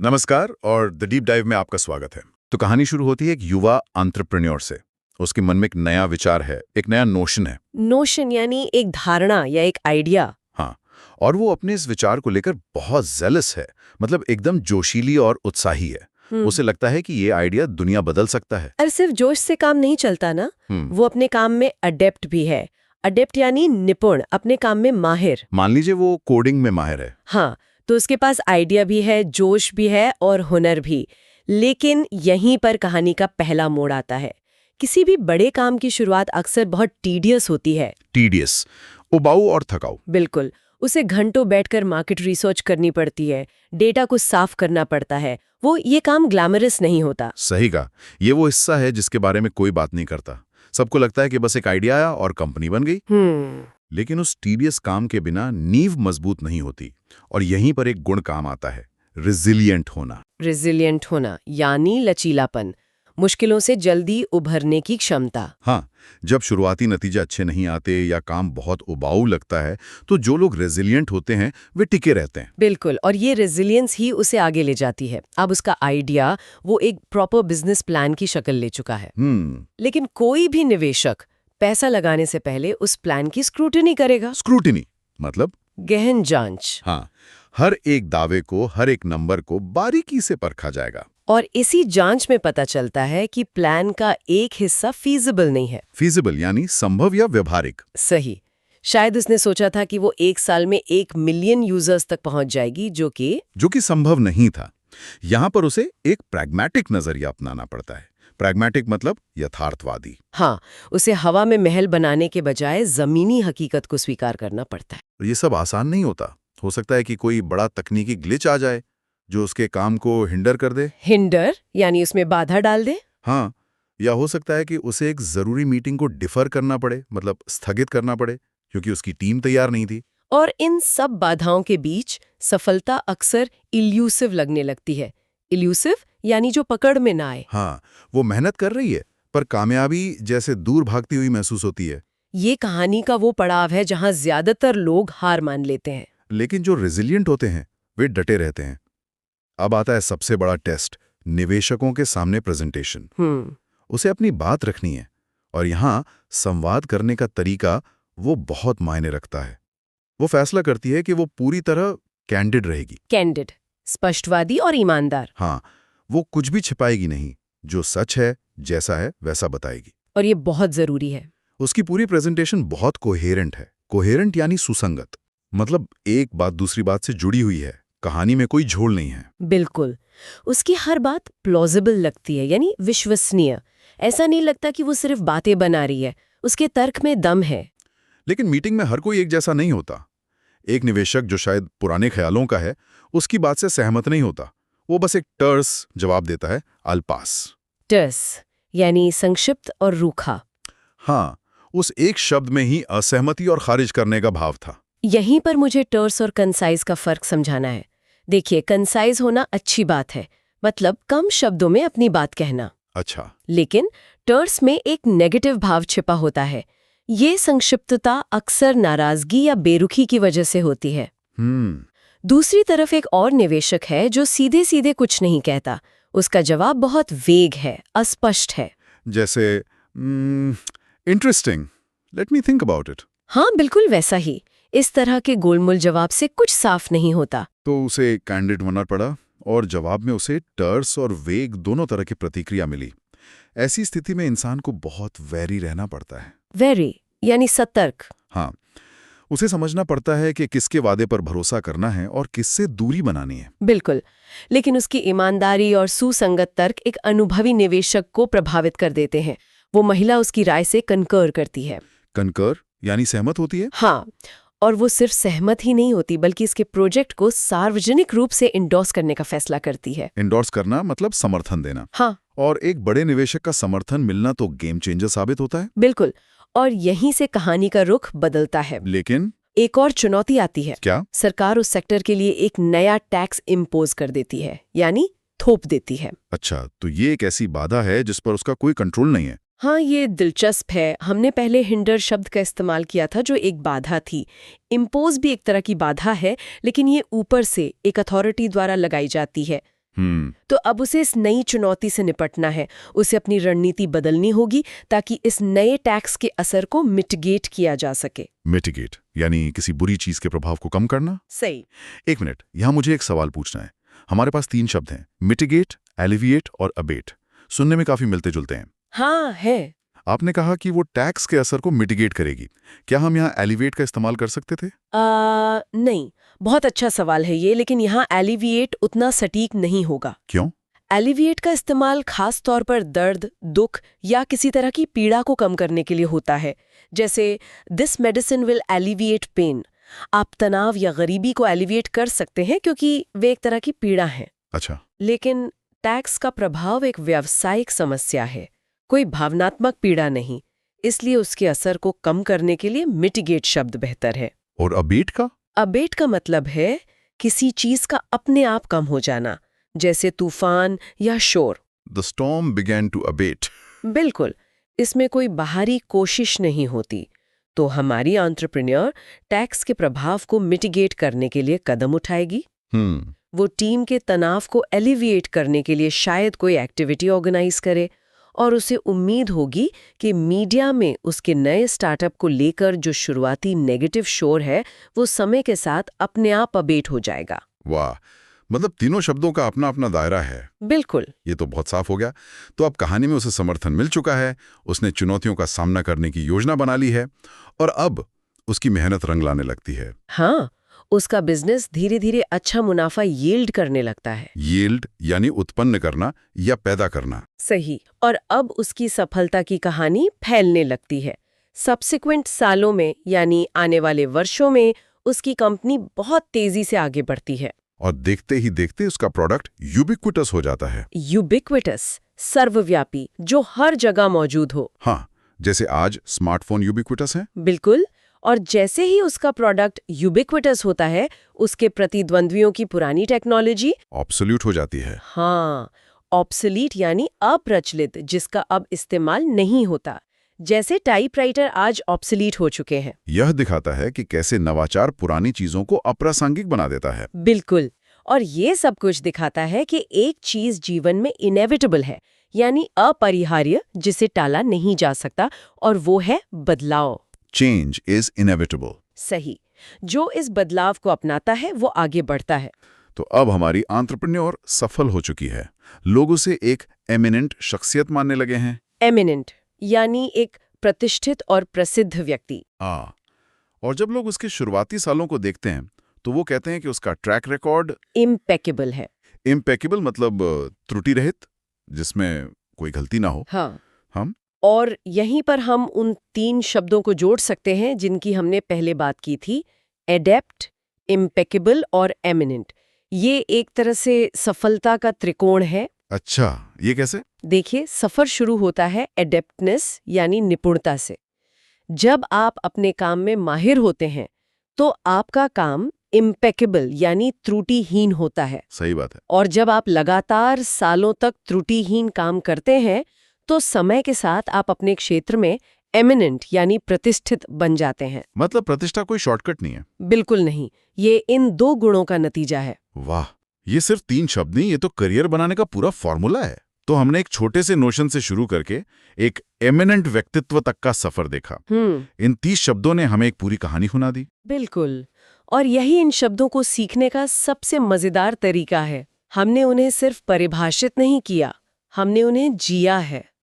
नमस्कार और the deep dive में आपका स्वागत है। तो कहानी शुरू होती है एक युवा एंटरप्रेन्योर से। उसके मन में एक नया विचार है, एक नया नोशन है। नोशन यानी एक धारणा या एक आइडिया। हाँ, और वो अपने इस विचार को लेकर बहुत जेलस है, मतलब एकदम जोशीली और उत्साही है। उसे लगता है कि ये आइडिया दुनिया बदल सकता है। और सिर्फ जोश से काम नहीं चलता ना, वो अपने काम में अडेप्ट भी है। अडेप्ट यानी निपुण, अपने काम में माहिर। मान लीजिए वो कोडिंग में माहिर है। हाँ, तो उसके पास आइडिया भी है, जोश भी है और हुनर भी। लेकिन यहीं पर कहानी का पहला मोड़ आता है। किसी भी बड़े काम की शुरुआत अक्सर बहुत टीडियस होती है। टीडियस, उबाऊ और थकाऊ। बिल्कुल। उसे घंटों बैठकर मार्केट रिसर्च करनी पड़ती है, डेटा को साफ करना पड़ता है। ये काम ग्लैमरस नहीं होता। सही कहा, ये वो हिस्सा है जिसके बारे में कोई बात नहीं करता। सबको लगता है कि बस एक आइडिया आया और कंपनी बन गई। लेकिन उस टीडियस काम के बिना नींव मजबूत नहीं होती। और यहीं पर एक गुण काम आता है, रिजिलियंट होना। रिजिलियंट होना यानी लचीलापन, मुश्किलों से जल्दी उभरने की क्षमता। हाँ, जब शुरुआती नतीजे अच्छे नहीं आते या काम बहुत उबाऊ लगता है, तो जो लोग रेजिलियंट होते हैं वे टिके रहते हैं। बिल्कुल, और ये रेजिलियंस ही उसे आगे ले जाती है। अब उसका आइडिया वो एक प्रॉपर बिजनेस प्लान की शक्ल ले चुका है। लेकिन कोई भी निवेशक पैसा लगाने से पहले उस प्लान की स्क्रूटिनी करेगा। स्क्रूटिनी मतलब गहन जांच। हाँ, हर एक दावे को, हर एक नंबर को बारीकी से परखा जाएगा। और इसी जांच में पता चलता है कि प्लान का एक हिस्सा फीजिबल नहीं है। फीजिबल यानी संभव या व्यवहारिक। सही। शायद उसने सोचा था कि वो 1 साल में 1 मिलियन यूजर्स तक पहुंच जाएगी, जो कि संभव नहीं था। यहाँ पर उसे एक प्रैग्मैटिक नजरिया अपनाना पड़ता है। प्रैग्मैटिक मतलब यथार्थवादी। हाँ, उसे हवा में महल बनाने के बजाय जमीनी हकीकत को स्वीकार करना पड़ता है। ये सब आसान नहीं होता। हो सकता है कि कोई बड़ा तकनीकी ग्लिच आ जाए जो उसके काम को हिंडर कर दे। हिंडर यानी उसमें बाधा डाल दे। हाँ, या हो सकता है कि उसे एक जरूरी मीटिंग को डिफर करना पड़े, मतलब स्थगित करना पड़े, क्योंकि उसकी टीम तैयार नहीं थी। और इन सब बाधाओं के बीच सफलता अक्सर इल्यूसिव लगने लगती है। इल्यूसिव यानी जो पकड़ में ना आए। हाँ, वो मेहनत कर रही है पर कामयाबी जैसे दूर भागती हुई महसूस होती है। ये कहानी का वो पड़ाव है जहां ज्यादातर लोग हार मान लेते हैं। लेकिन जो रेजिलियंट होते हैं वे डटे रहते हैं। अब आता है सबसे बड़ा टेस्ट, निवेशकों के सामने प्रेजेंटेशन। उसे अपनी बात रखनी है और यहाँ संवाद करने का तरीका वो बहुत मायने रखता है। वो फैसला करती है कि वो पूरी तरह कैंडिड रहेगी। कैंडिड, स्पष्टवादी और ईमानदार। हाँ, वो कुछ भी छिपाएगी नहीं, जो सच है, जैसा है वैसा बताएगी। और ये बहुत जरूरी है। उसकी पूरी प्रेजेंटेशन बहुत कोहेरेंट है। कोहेरेंट यानी सुसंगत, मतलब एक बात दूसरी बात से जुड़ी हुई है। कहानी में कोई झोल नहीं है। बिल्कुल। उसकी हर बात प्लॉजिबल लगती है, यानी विश्वसनीय। ऐसा नहीं लगता कि वो सिर्फ बातें बना रही है, उसके तर्क में दम है। लेकिन मीटिंग में हर कोई एक जैसा नहीं होता। एक निवेशक जो शायद पुराने ख्यालों का है, उसकी बात से सहमत नहीं होता। वो बस एक टर्स जवाब देता है, अल्पास। टर्स यानी संक्षिप्त और रूखा। हाँ, उस एक शब्द में ही असहमति और खारिज करने का भाव था। यहीं पर मुझे टर्स और कंसाइज का फर्क समझाना है। देखिए, कंसाइज होना अच्छी बात है, मतलब कम शब्दों में अपनी बात कहना। अच्छा। लेकिन टर्स में एक नेगेटिव भाव छिपा होता है। ये संक्षिप्तता अक्सर नाराजगी या बेरुखी की वजह से होती है। दूसरी तरफ एक और निवेशक है जो सीधे सीधे कुछ नहीं कहता। उसका जवाब बहुत वेग है, अस्पष्ट है। जैसे interesting, let me think about it. हाँ, बिल्कुल वैसा ही। इस तरह के गोलमोल जवाब से कुछ साफ नहीं होता। तो उसे कैंडिड होना पड़ा और जवाब में उसे टर्स और वेग दोनों तरह की प्रतिक्रिया मिली। ऐसी स्थिति में इंसान को बहुत वैरी रहना पड़ता है। वेरी यानी सतर्क। हाँ, उसे समझना पड़ता है कि किसके वादे पर भरोसा करना है और किससे दूरी बनानी है। बिल्कुल। लेकिन उसकी ईमानदारी और सुसंगत तर्क एक अनुभवी निवेशक को प्रभावित कर देते हैं। वो महिला उसकी राय से कनकर करती है। कनकर यानी सहमत होती है? हाँ, और वो सिर्फ सहमत ही नहीं होती बल्कि इसके प्रोजेक्ट को सार्वजनिक रूप से इंडोर्स करने का फैसला करती है। इंडोर्स करना मतलब समर्थन देना। हाँ। और एक बड़े निवेशक का समर्थन मिलना तो गेम चेंजर साबित होता है। बिल्कुल। और यहीं से कहानी का रुख बदलता है। लेकिन एक और चुनौती आती है। क्या? सरकार उस सेक्टर के लिए एक नया टैक्स इम्पोज कर देती है, यानी थोप देती है। अच्छा, तो ये एक ऐसी बाधा है जिस पर उसका कोई कंट्रोल नहीं है। हाँ, ये दिलचस्प है। हमने पहले हिंडर शब्द का इस्तेमाल किया था, जो एक बाधा थी। इम्पोज भी एक तरह की बाधा है, लेकिन ये ऊपर से एक अथॉरिटी द्वारा लगाई जाती है। तो अब उसे इस नई चुनौती से निपटना है, उसे अपनी रणनीति बदलनी होगी ताकि इस नए टैक्स के असर को मिटिगेट किया जा सके। मिटिगेट यानी किसी बुरी चीज के प्रभाव को कम करना। सही। एक मिनट, यहां मुझे एक सवाल पूछना है। हमारे पास 3 शब्द हैं, मिटिगेट, एलिविएट और अबेट। सुनने में काफी मिलते जुलते हैं। हाँ है। आपने कहा कि वो टैक्स के असर को मिटिगेट करेगी। क्या हम यहाँ एलिवेट का इस्तेमाल कर सकते थे? नहीं, बहुत अच्छा सवाल है ये, लेकिन यहाँ एलिविएट उतना सटीक नहीं होगा। क्यों? एलिविएट का इस्तेमाल खास तौर पर दर्द, दुख या किसी तरह की पीड़ा को कम करने के लिए होता है। जैसे this medicine will alleviate pain. आप तनाव या गरीबी को एलिविएट कर सकते हैं क्योंकि वे एक तरह की पीड़ा है। अच्छा। लेकिन टैक्स का प्रभाव एक व्यावसायिक समस्या है, कोई भावनात्मक पीड़ा नहीं, इसलिए उसके असर को कम करने के लिए मिटिगेट शब्द बेहतर है। और अबेट का? अबेट का मतलब है किसी चीज का अपने आप कम हो जाना, जैसे तूफान या शोर। The storm began to abate. बिल्कुल, इसमें कोई बाहरी कोशिश नहीं होती। तो हमारी एंटरप्रेन्योर टैक्स के प्रभाव को मिटिगेट करने के लिए कदम उठाएगी। वो टीम के तनाव को एलिविएट करने के लिए शायद कोई एक्टिविटी ऑर्गेनाइज करे, और उसे उम्मीद होगी कि मीडिया में उसके नए स्टार्टअप को लेकर जो शुरुआती नेगेटिव शोर है वो समय के साथ अपने आप अबेट हो जाएगा। वाह, मतलब तीनों शब्दों का अपना अपना दायरा है। बिल्कुल। ये तो बहुत साफ हो गया। तो अब कहानी में उसे समर्थन मिल चुका है, उसने चुनौतियों का सामना करने की योजना बना ली है, और अब उसकी मेहनत रंग लाने लगती है। हाँ, उसका बिजनेस धीरे धीरे अच्छा मुनाफा यील्ड करने लगता है। यील्ड यानी उत्पन्न करना या पैदा करना। सही। और अब उसकी सफलता की कहानी फैलने लगती है। सब्सिक्वेंट सालों में यानी आने वाले वर्षों में उसकी कंपनी बहुत तेजी से आगे बढ़ती है। और देखते ही देखते उसका प्रोडक्ट यूबिक्विटस हो जाता है। यूबिक्विटस, सर्वव्यापी, जो हर जगह मौजूद हो। हाँ, जैसे आज स्मार्टफोन यूबिक्विटस है। बिल्कुल। और जैसे ही उसका प्रोडक्ट यूबिक्विटस होता है, उसके प्रतिद्वंद्वियों की पुरानी टेक्नोलॉजी ऑब्सोल्यूट हो जाती है। हाँ, ऑब्सोलीट यानी अप्रचलित, जिसका अब इस्तेमाल नहीं होता। जैसे टाइपराइटर आज ऑब्सोलीट हो चुके हैं। यह दिखाता है कि कैसे नवाचार पुरानी चीजों को अप्रासंगिक बना देता है। बिल्कुल। और ये सब कुछ दिखाता है कि एक चीज जीवन में इनेविटेबल है, यानी अपरिहार्य, जिसे टाला नहीं जा सकता, और वो है बदलाव। Change is inevitable. सही। जो इस बदलाव को अपनाता है वो आगे बढ़ता है। तो अब हमारी एंटरप्रेन्योर सफल हो चुकी है। लोग उसे एक एमिनेंट शख्सियत मानने लगे हैं। एमिनेंट यानी एक प्रतिष्ठित और प्रसिद्ध व्यक्ति। और जब लोग उसके शुरुआती सालों को देखते हैं तो वो कहते हैं कि उसका ट्रैक रिकॉर्ड इम्पेकेबल है। इम्पेकेबल मतलब त्रुटि रहित, जिसमें कोई गलती ना हो। हाँ। हम और यहीं पर हम उन 3 शब्दों को जोड़ सकते हैं जिनकी हमने पहले बात की थी, एडेप्ट, इम्पेकेबल और एमिनेंट। ये एक तरह से सफलता का त्रिकोण है। अच्छा, ये कैसे? देखिए, सफर शुरू होता है एडेप्टनेस यानी निपुणता से। जब आप अपने काम में माहिर होते हैं तो आपका काम इम्पेकेबल यानी त्रुटिहीन होता है। सही बात है। और जब आप लगातार सालों तक त्रुटिहीन काम करते हैं तो समय के साथ आप अपने क्षेत्र में एमिनेंट यानी प्रतिष्ठित बन जाते हैं। मतलब प्रतिष्ठा कोई शॉर्टकट नहीं है। बिल्कुल नहीं, ये इन 2 गुणों का नतीजा है। वाह, ये सिर्फ 3 शब्द नहीं, ये तो करियर बनाने का पूरा फॉर्मूला है। तो हमने एक छोटे से नोशन से शुरू करके एक एमिनेंट व्यक्तित्व तक का सफर देखा। इन 30 शब्दों ने हमें एक पूरी कहानी सुना दी। बिल्कुल। और यही इन शब्दों को सीखने का सबसे मजेदार तरीका है। हमने उन्हें सिर्फ परिभाषित नहीं किया, हमने उन्हें जिया है।